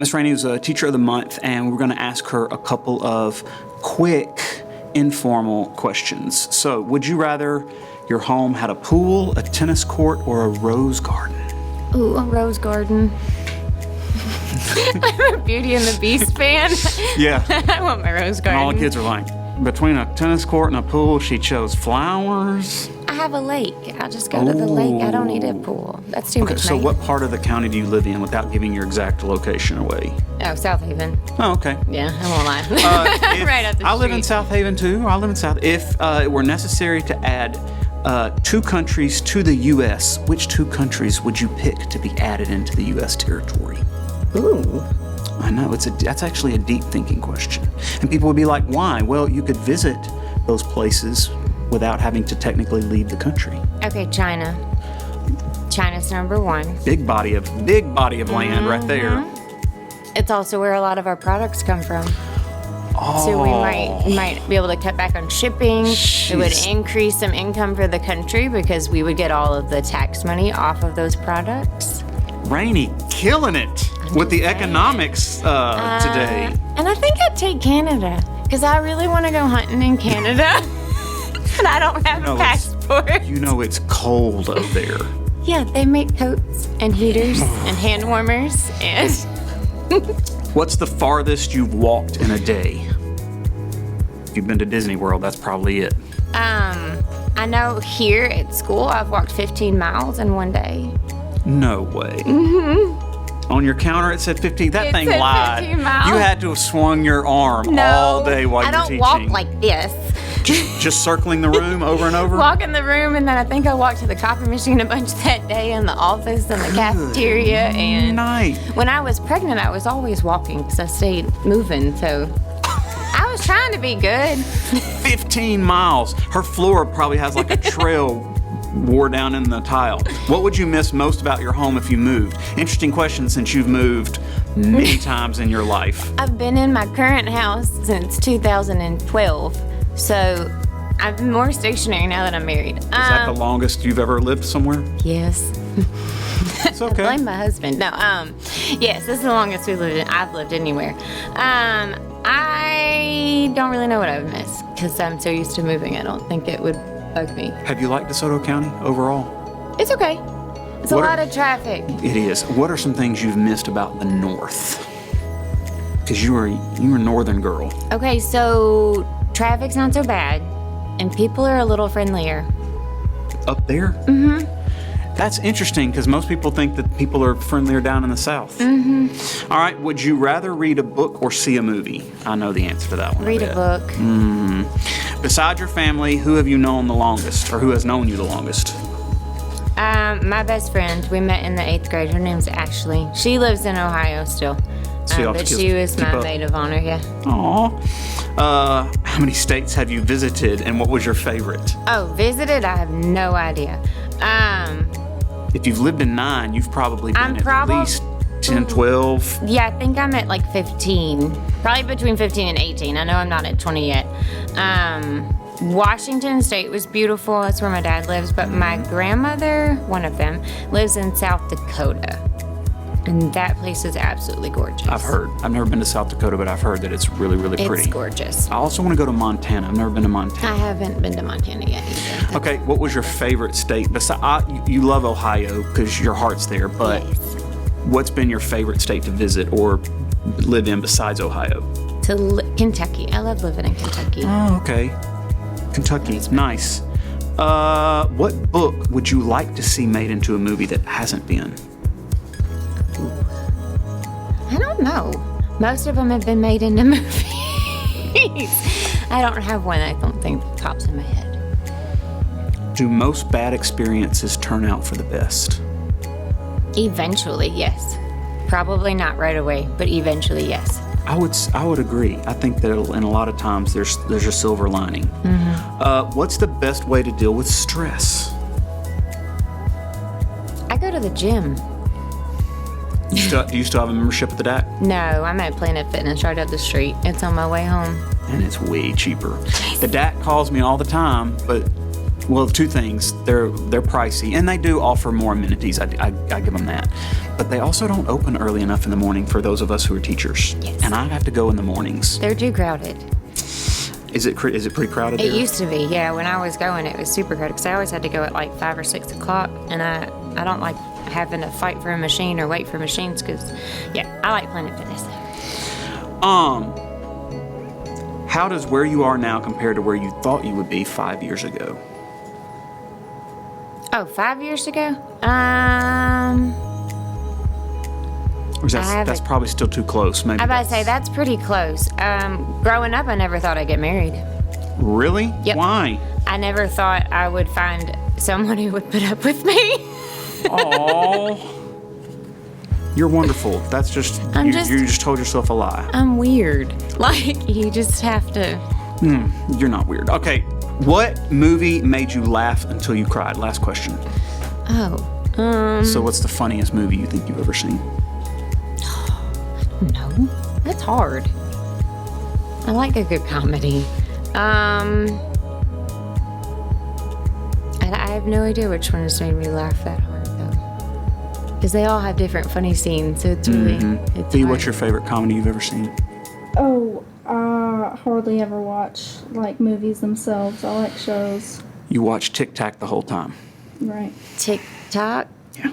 Miss Rainey is a Teacher of the Month, and we're going to ask her a couple of quick, informal questions. So, would you rather your home had a pool, a tennis court, or a rose garden? Ooh, a rose garden. I'm a Beauty and the Beast fan. Yeah. I want my rose garden. And all the kids are like, between a tennis court and a pool, she chose flowers. I have a lake. I'll just go to the lake. I don't need a pool. That's too much. So what part of the county do you live in without giving your exact location away? Oh, South Haven. Oh, okay. Yeah, I won't lie. Right up the street. I live in South Haven, too. I live in South. If it were necessary to add 2 countries to the U.S., which 2 countries would you pick to be added into the U.S. territory? Ooh. I know, that's actually a deep thinking question. And people would be like, why? Well, you could visit those places without having to technically leave the country. Okay, China. China's number 1. Big body of land right there. It's also where a lot of our products come from. Oh. So we might be able to cut back on shipping. Jeez. It would increase some income for the country because we would get all of the tax money off of those products. Rainey, killing it with the economics today. And I think I'd take Canada because I really want to go hunting in Canada. And I don't have a passport. You know it's cold up there. Yeah, they make coats and heaters and hand warmers and... What's the farthest you've walked in a day? If you've been to Disney World, that's probably it. I know here at school I've walked 15 miles in one day. No way. On your counter it said 15. That thing lied. 15 miles. You had to have swung your arm all day while you were teaching. I don't walk like this. Just circling the room over and over? Walk in the room, and then I think I walked to the coffee machine a bunch that day, in the office, and the cafeteria. And night. When I was pregnant, I was always walking because I stayed moving. So I was trying to be good. 15 miles. Her floor probably has like a trail wore down in the tile. What would you miss most about your home if you moved? Interesting question since you've moved many times in your life. I've been in my current house since 2012. So I'm more stationary now that I'm married. Is that the longest you've ever lived somewhere? Yes. It's okay. I blame my husband. No, yes, this is the longest I've lived anywhere. I don't really know what I would miss because I'm so used to moving. I don't think it would bug me. Have you liked DeSoto County overall? It's okay. It's a lot of traffic. It is. What are some things you've missed about the North? Because you're a northern girl. Okay, so traffic's not so bad, and people are a little friendlier. Up there? Mm-hmm. That's interesting because most people think that people are friendlier down in the South. Mm-hmm. All right, would you rather read a book or see a movie? I know the answer to that one. Read a book. Mm. Besides your family, who have you known the longest, or who has known you the longest? My best friend. We met in the 8th grade. Her name's Ashley. She lives in Ohio still. But she was my maid of honor, yeah. Aw. How many states have you visited, and what was your favorite? Oh, visited? I have no idea. If you've lived in 9, you've probably been at least 10, 12. Yeah, I think I'm at like 15. Probably between 15 and 18. I know I'm not at 20 yet. Washington State was beautiful. That's where my dad lives. But my grandmother, one of them, lives in South Dakota. And that place is absolutely gorgeous. I've heard. I've never been to South Dakota, but I've heard that it's really, really pretty. It's gorgeous. I also want to go to Montana. I've never been to Montana. I haven't been to Montana yet either. Okay, what was your favorite state? You love Ohio because your heart's there, but yes. What's been your favorite state to visit or live in besides Ohio? Kentucky. I love living in Kentucky. Oh, okay. Kentucky, nice. What book would you like to see made into a movie that hasn't been? I don't know. Most of them have been made into movies. I don't have one I don't think pops in my head. Do most bad experiences turn out for the best? Eventually, yes. Probably not right away, but eventually, yes. I would agree. I think that in a lot of times there's a silver lining. Mm-hmm. What's the best way to deal with stress? I go to the gym. Do you still have a membership at the DAC? No, I'm at Planet Fitness right up the street. It's on my way home. And it's way cheaper. The DAC calls me all the time, but Well, two things. They're pricey, and they do offer more amenities. I give them that. But they also don't open early enough in the morning for those of us who are teachers. Yes. And I have to go in the mornings. They're too crowded. Is it pretty crowded It there? used to be, yeah. When I was going, it was super crowded because I always had to go at like 5 or 6 o'clock, and I don't like having to fight for a machine or wait for machines because, yeah, I like Planet Fitness. How does where you are now compare to where you thought you would be 5 years ago? Oh, 5 years ago? Or is that's probably still too close. Maybe. I about to say that's pretty close. Growing up, I never thought I'd get married. Really? Yep. Why? I never thought I would find someone who would put up with me. Oh, you're wonderful. That's just you just told yourself a lie. I'm weird. Like, you just have to. You're not weird. Okay, what movie made you laugh until you cried? Last question. So what's the funniest movie you think you've ever seen? No, that's hard. I like a good comedy. And I have no idea which one has made me laugh that hard though, because they all have different funny scenes. So it's really. It's Dee, hard. what's your favorite comedy you've ever seen? Oh, I hardly ever watch like movies themselves. I like shows. You watch Tic Tac the whole time. Right. TikTok? Yeah.